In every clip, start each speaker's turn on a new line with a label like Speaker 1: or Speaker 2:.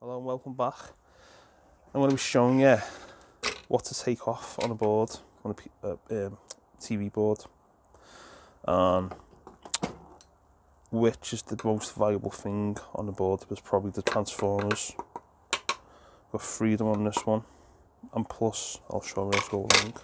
Speaker 1: Hello and welcome back. I'm going to be showing you what to take off on a board, on a TV board, and which is the most valuable thing on the board. It was probably the transformers. Got freedom on this one, and plus I'll show you as we go along.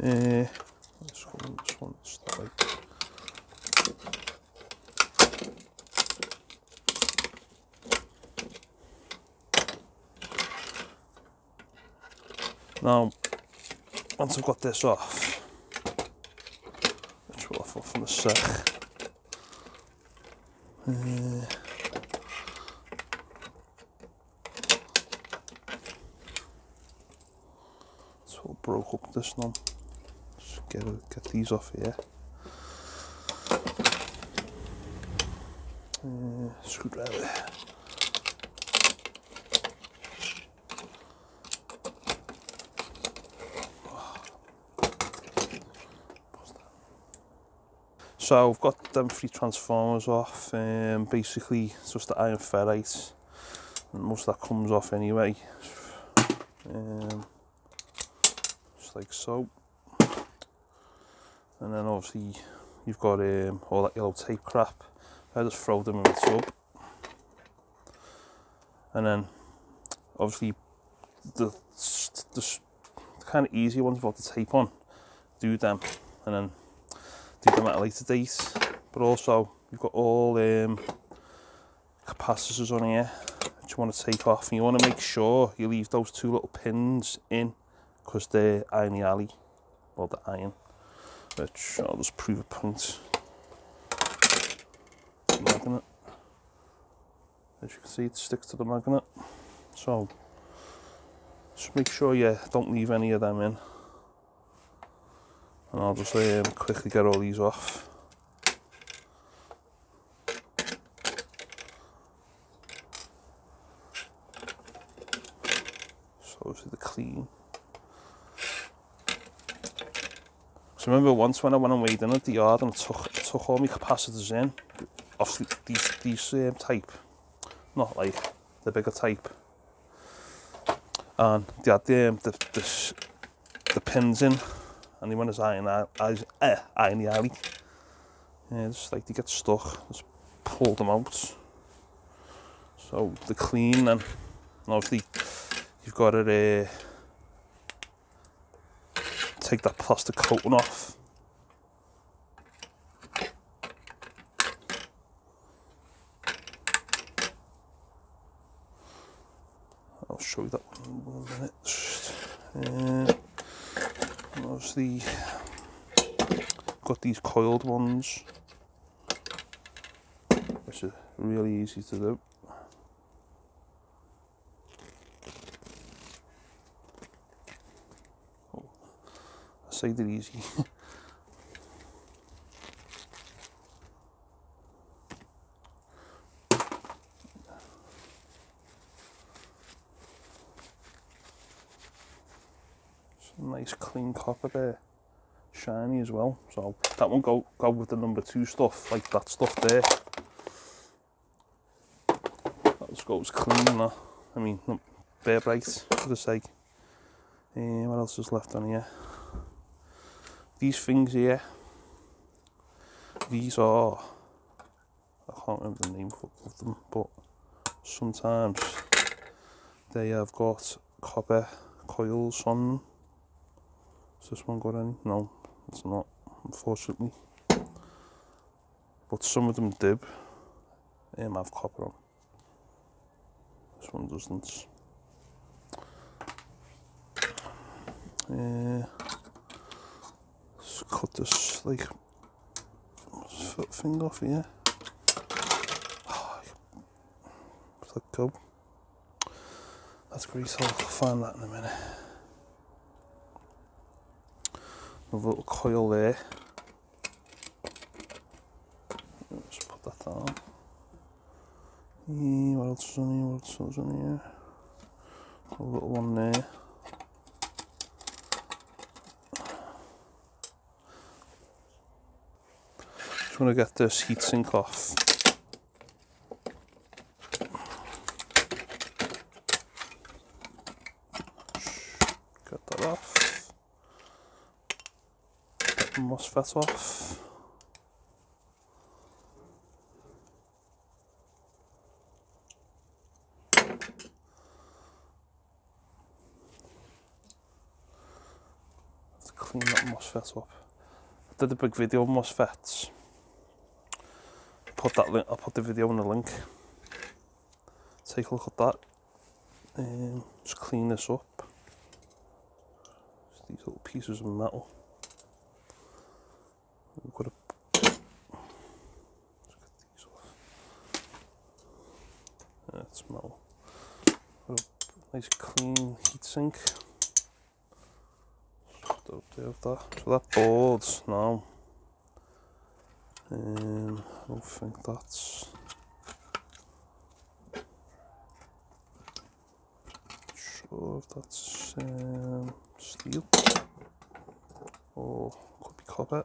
Speaker 1: Let's go on this one. Now, once I've got this off, let's roll off in a sec. So I broke up this now. Get these off here. Screwdriver. So I've got them 3 transformers off. Basically, it's just the iron ferrite, and most of that comes off anyway. Just like so. And then obviously you've got all that yellow tape crap. I just throw them in the tub. And then obviously the kind of easier ones without the tape on, do them, and then do them at a later date. But also you've got all capacitors on here that you want to take off, and you want to make sure you leave those 2 little pins in, because they're iron alley, or the iron. Which I'll just prove a point. Magnet. As you can see, it sticks to the magnet. So just make sure you don't leave any of them in. And I'll just quickly get all these off. So obviously the clean. So remember once when I went and weighed in at the yard and took all my capacitors in, obviously these type, not like the bigger type, and they had the pins in, and they went as iron alley. Yeah, just like they get stuck, just pull them out. So the clean, and obviously you've got to take that plastic coating off. I'll show you that one in a minute. Obviously, got these coiled ones, which are really easy to do. I say they're easy. Some nice clean copper there, shiny as well. So that one go with the number 2 stuff, like that stuff there. That just goes clean. That, I mean, bare bright for the sake. What else is left on here? These things here, these are, I can't remember the name of them, but sometimes they have got copper coils on them. Has this one got any? No, it's not, unfortunately. But some of them do have copper on. This one doesn't. Let's cut this like thing off here. Let go. That's great. I'll find that in a minute. Another little coil there. Just put that down. What else is on here? What else is on here? A little one there. Just want to get this heatsink off. Get that off. Get the MOSFET off. Clean that MOSFET up. I did a big video on MOSFETs. I'll put the video in the link. Take a look at that. Just clean this up. Just these little pieces of metal. We've got to get these off. That's metal. Got a nice clean heatsink. Up there with that. So that board's now. I don't think that's. Sure if that's steel or could be copper.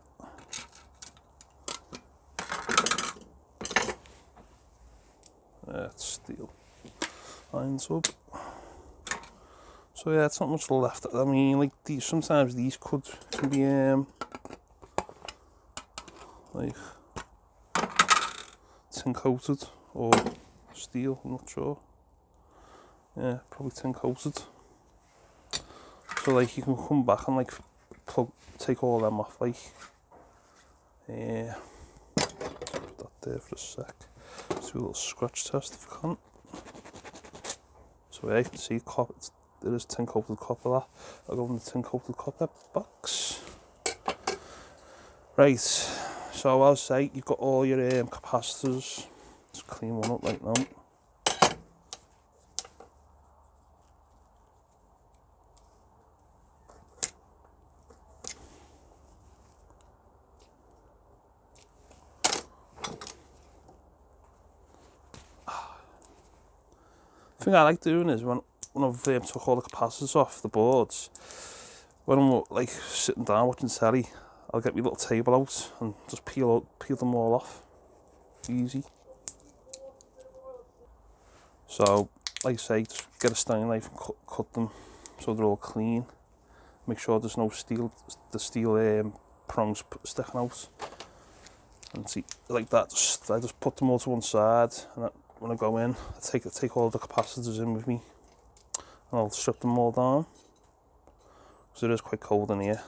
Speaker 1: That's steel. Iron tub. So yeah, it's not much left. I mean, like these, sometimes these can be like tin coated or steel. I'm not sure. Yeah, probably tin coated. So like you can come back and like take all them off. Like, yeah, put that there for a sec. Let's do a little scratch test if I can. So yeah, you can see copper. There is tin coated copper there. I'll go in the tin coated copper box. Right, so I'll say you've got all your capacitors. Let's clean one up right now. The thing I like doing is when I've took all the capacitors off the boards, when I'm like sitting down watching telly, I'll get my little table out and just peel them all off. Easy. So, like I say, just get a Stanley knife and cut them so they're all clean. Make sure there's no steel prongs sticking out. And see, like that, I just put them all to one side, and when I go in, I take all the capacitors in with me, and I'll strip them all down, because it is quite cold in here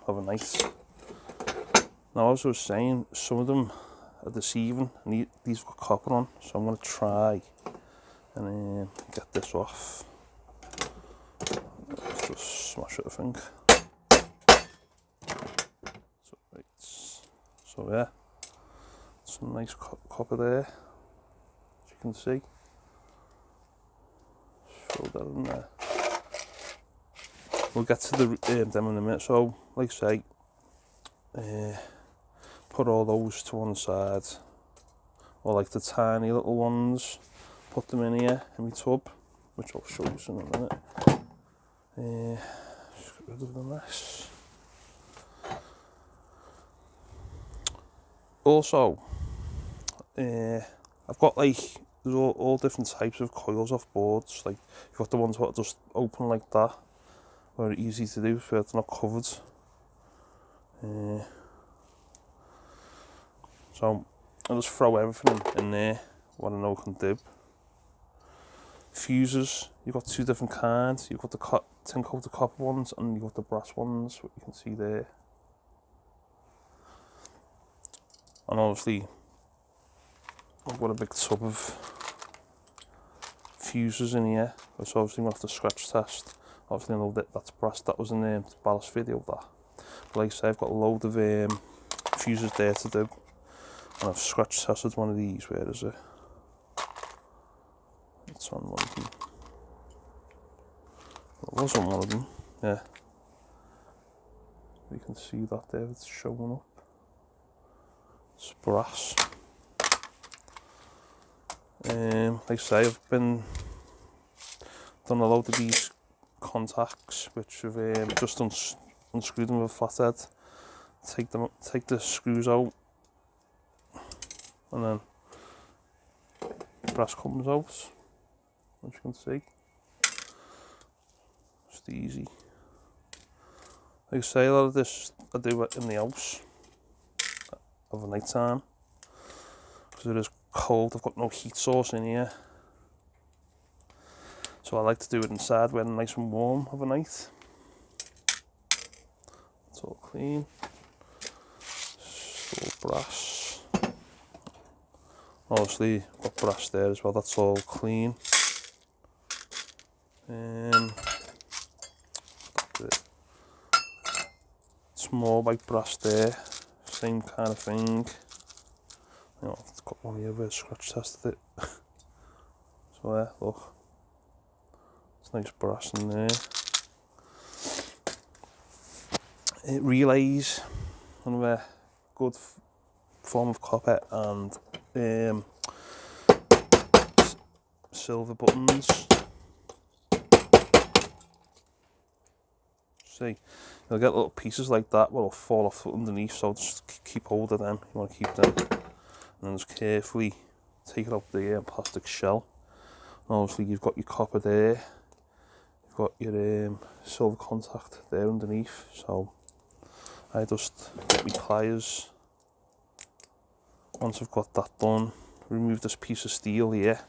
Speaker 1: overnight. Now, as I was saying, some of them are deceiving, and these have got copper on, so I'm going to try and get this off. Let's just smash it, I think. So, right. So yeah, some nice copper there, as you can see. Throw that in there. We'll get to them in a minute. So, like I say, put all those to one side, or like the tiny little ones, put them in here in my tub, which I'll show you in a minute. Just get rid of the mess. Also, I've got like, there's all different types of coils off boards. Like, you've got the ones that just open like that, where it's easy to do, so it's not covered. So I'll just throw everything in there, what I know I can do. Fuses, you've got two different kinds. You've got the tin coated copper ones, and you've got the brass ones, what you can see there. And obviously, I've got a big tub of fuses in here, which obviously I'm going to have to scratch test. Obviously I know that's brass, that was in the ballast video, that. But like I say, I've got a load of fuses there to do. And I've scratch tested one of these. Where is it? It's on one of them. It was on one of them, yeah. You can see that there, it's showing up. It's brass. Like I say, I've done a load of these contacts, which have just unscrewed them with a flathead. Take the screws out, and then the brass comes out, as you can see. Just easy. Like I say, a lot of this I do it in the house over night time because it is cold. I've got no heat source in here, so I like to do it inside when it's nice and warm overnight. It's all clean. Still brass. Obviously, got brass there as well. That's all clean. Small white brass there, same kind of thing. You know, I've got one here where I scratch tested it. So yeah, look, it's nice brass in there. Relays, another good form of copper, and silver buttons. See, you'll get little pieces like that will fall off underneath, so just keep hold of them. You want to keep them, and then just carefully take it up the plastic shell. And obviously you've got your copper there, you've got your silver contact there underneath, so I just get my pliers. Once I've got that done, remove this piece of steel here,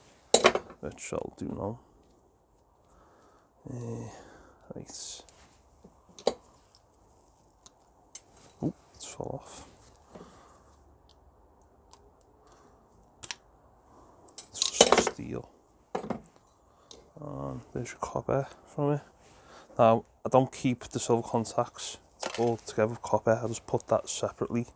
Speaker 1: which I'll do now. Right. Oh, it's fell off. It's just steel. And there's your copper from it. Now, I don't keep the silver contacts all together with copper, I just put that separately.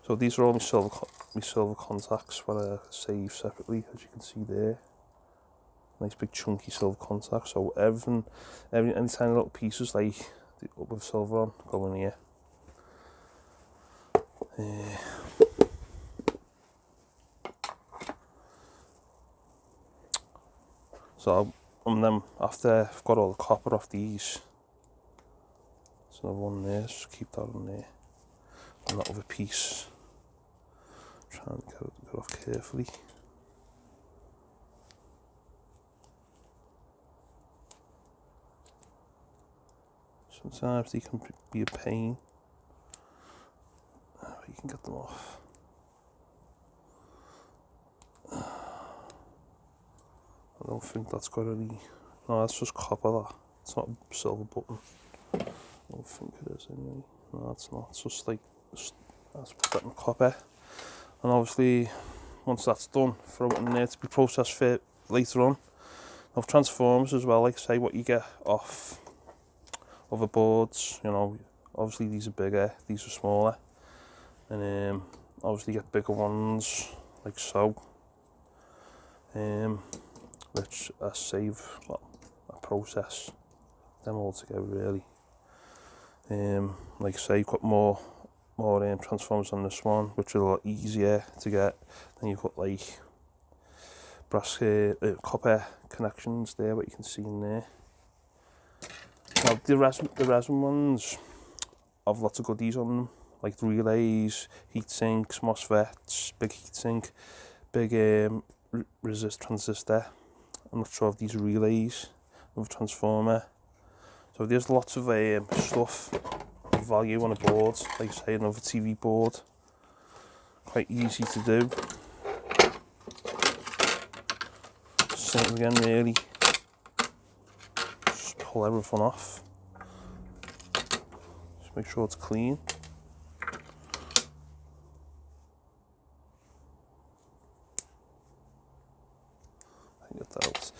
Speaker 1: So these are all my silver contacts that I save separately, as you can see there. Nice big chunky silver contacts. So any tiny little pieces like with silver on go in here. So and then after I've got all the copper off these, there's another one there, just keep that on there. And that other piece, try and get it off carefully. Sometimes they can be a pain, but you can get them off. I don't think that's got any. No, that's just copper. That it's not a silver button. I don't think it is anyway. No, it's not. It's just like that's put in copper. And obviously, once that's done, throw it in there to be processed for later on. Of transformers as well, like I say, what you get off other boards, you know, obviously these are bigger, these are smaller, and obviously you get bigger ones like so, which I save, well, I process them all together really. Like I say, you've got more transformers on this one, which are a lot easier to get. Then you've got like brass copper connections there, what you can see in there. Now the resin ones have lots of goodies on them, like the relays, heat sinks, MOSFETs, big heat sink, big resist transistor. I'm not sure if these are relays of a transformer. So there's lots of stuff of value on a board, like say another TV board. Quite easy to do. Same again really. Just pull everything off. Just make sure it's clean. I can get that out.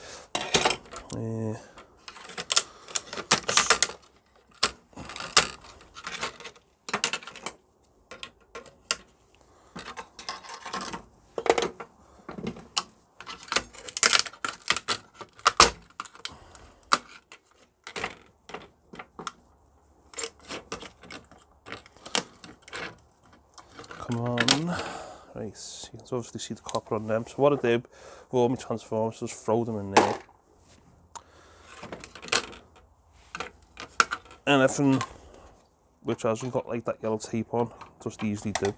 Speaker 1: Come on. Right, you can obviously see the copper on them. So what I do with all my transformers, just throw them in there. Anything which hasn't got like that yellow tape on, just easily do.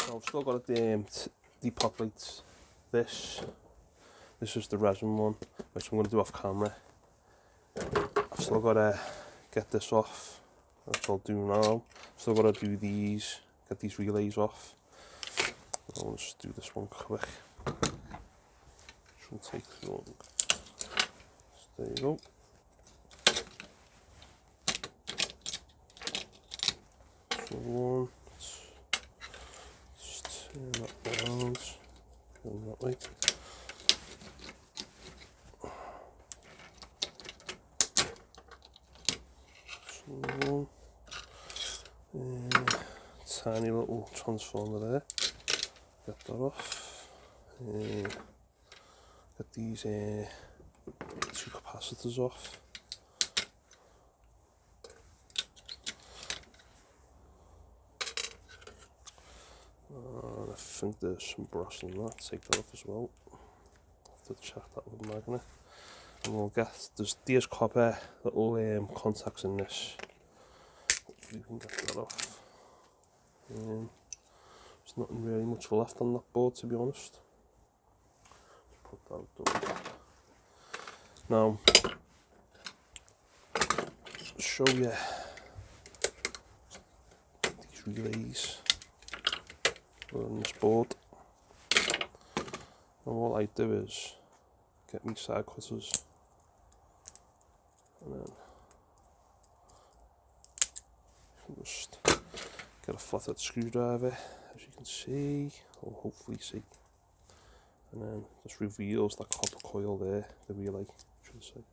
Speaker 1: So I've still got it depopulate this. This is the resin one, which I'm going to do off camera. I've still got to get this off. That's what I'll do now. Still got to do these, get these relays off. I'll just do this one quick. Shouldn't take too long. So there you go. So one, just turn that around, go that way. So one, tiny little transformer there. Get that off. Get these two capacitors off. And I think there's some brass in that. Take that off as well. Have to check that with a magnet. And we'll get there's copper little contacts in this. Hopefully we can get that off. There's nothing really much left on that board, to be honest. Put that up. Now, show you these relays on this board. And what I do is get me side cutters and then just get a flathead screwdriver, as you can see, or hopefully see, and then just reveals that copper coil there, the relay, should I say.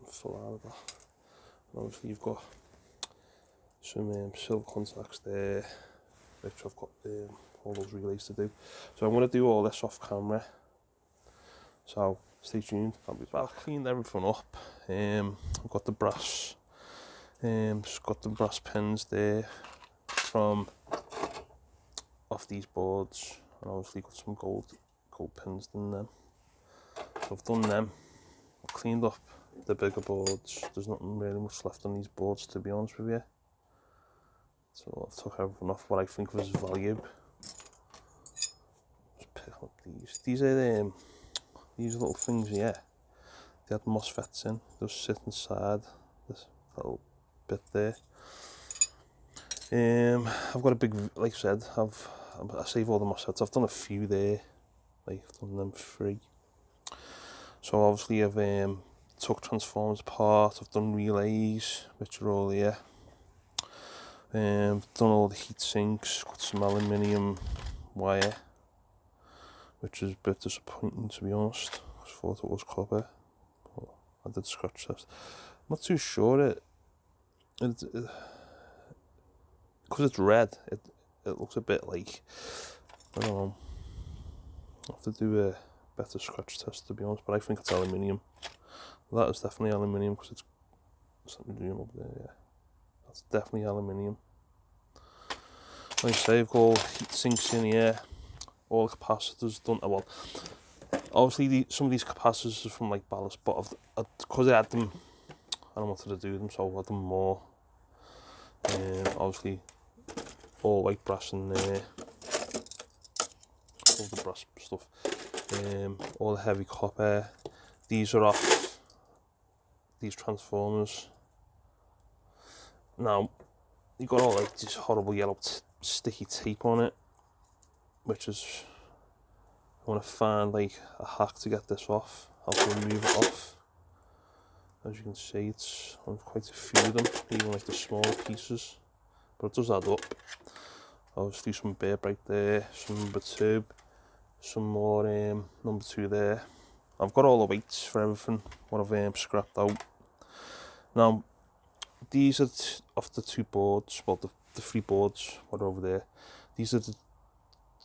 Speaker 1: Full out of that. And obviously you've got some silver contacts there, which I've got all those relays to do. So I'm going to do all this off camera. So stay tuned. I'll be back. Cleaned everything up. I've got the brass. Just got the brass pins there from off these boards, and obviously got some gold pins in them. So I've done them. I've cleaned up the bigger boards. There's nothing really much left on these boards, to be honest with you. So I've took everything off what I think was value. Just pick up these. These are these little things here. They had MOSFETs in. They just sit inside this little bit there. I've got a big, like I said, I save all the MOSFETs. I've done a few there. Like I've done them 3. So obviously I've took transformers apart. I've done relays, which are all here. Done all the heat sinks. Got some aluminium wire, which is a bit disappointing, to be honest. I thought it was copper, but I did scratch test. I'm not too sure because it's red. It looks a bit like, I don't know. I have to do a better scratch test, to be honest, but I think it's aluminium. That is definitely aluminium because it's something up there. Yeah, that's definitely aluminium. Like I say, I've got all heat sinks in here, all the capacitors done. Well, obviously some of these capacitors are from like ballast, but because I had them, I don't wanted to do them, so I had them more. Obviously, all white brass in there, all the brass stuff. All the heavy copper. These are off these transformers. Now, you've got all like this horrible yellow sticky tape on it, which is, I want to find like a hack to get this off, how to remove it off. As you can see, it's on quite a few of them, even like the smaller pieces, but it does add up. Obviously some bit right there, some number 2, some more number 2 there. I've got all the weights for everything, what I've scrapped out. Now, these are off the 2 boards, well the 3 boards, what are over there. These are the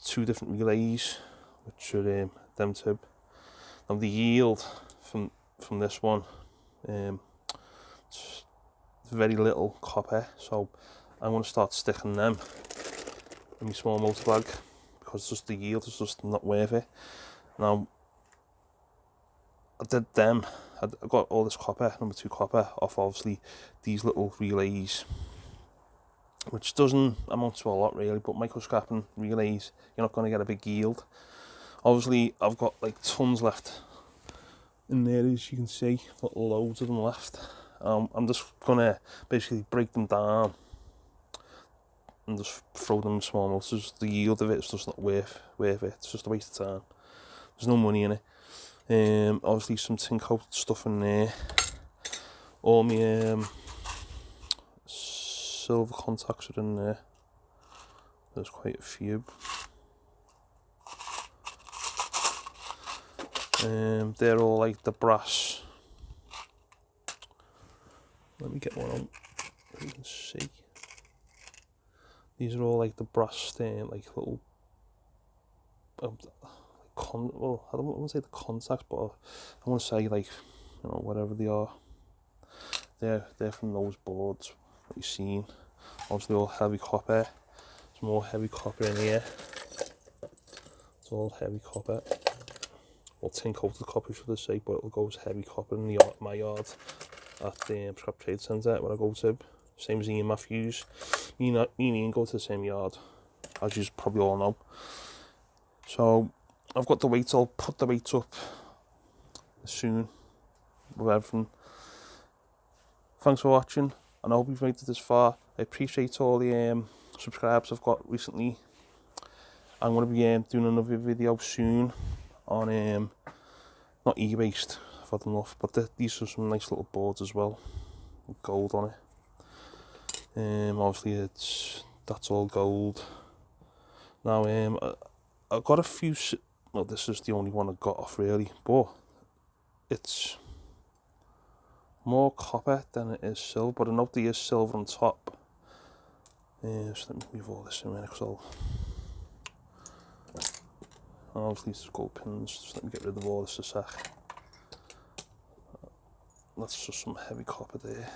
Speaker 1: 2 different relays, which are them 2. Now the yield from this one, it's very little copper, so I'm going to start sticking them in my small motor bag, because just the yield is just not worth it. Now, I did them, I got all this copper, number 2 copper, off obviously these little relays, which doesn't amount to a lot really, but microscrapping relays, you're not going to get a big yield. Obviously, I've got like tons left in there, as you can see, got loads of them left. I'm just going to basically break them down and just throw them in small motors. The yield of it is just not worth it, it's just a waste of time. There's no money in it. Obviously some tin coated stuff in there. All my silver contacts are in there. There's quite a few. They're all like the brass. Let me get one on so you can see. These are all like the brass like little well, I don't want to say the contacts, but I want to say like, you know, whatever they are. They're from those boards that you've seen. Obviously all heavy copper. There's more heavy copper in here. It's all heavy copper. Well, tin coated copper should I say, but it'll go as heavy copper in my yard at the Scrap Trade Centre where I go to. Same as Ian Matthews. Me and Ian go to the same yard, as you probably all know. So I've got the weights, I'll put the weights up soon with everything. Thanks for watching, and I hope you've made it this far. I appreciate all the subscribes I've got recently. I'm going to be doing another video soon on not e-based, I've had enough, but these are some nice little boards as well with gold on it. Obviously that's all gold. Now I've got a few, well, this is the only one I got off really, but it's more copper than it is silver, but I know there is silver on top. So let me move all this in a minute, because obviously these are gold pins. Just let me get rid of all this a sec. That's just some heavy copper there.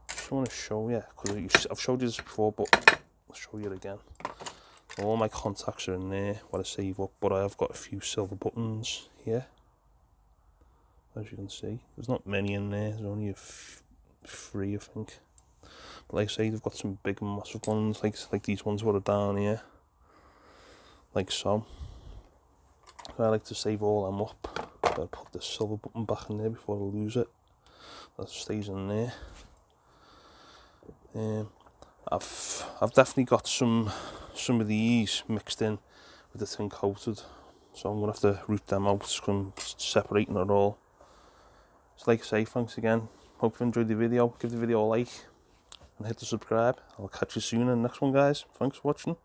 Speaker 1: Just want to show you, because I've showed you this before, but I'll show you it again. All my contacts are in there, what I save up, but I have got a few silver buttons here. As you can see, there's not many in there, there's only 3 I think. But like I say, they've got some big massive ones, like these ones that are down here. Like so. So I like to save all them up. I'll put the silver button back in there before I lose it. That stays in there. I've definitely got some of these mixed in with the tin coated, so I'm gonna have to root them out from separating it all. So like I say, thanks again. Hope you enjoyed the video. Give the video a like and hit the subscribe. I'll catch you soon in the next one, guys. Thanks for watching.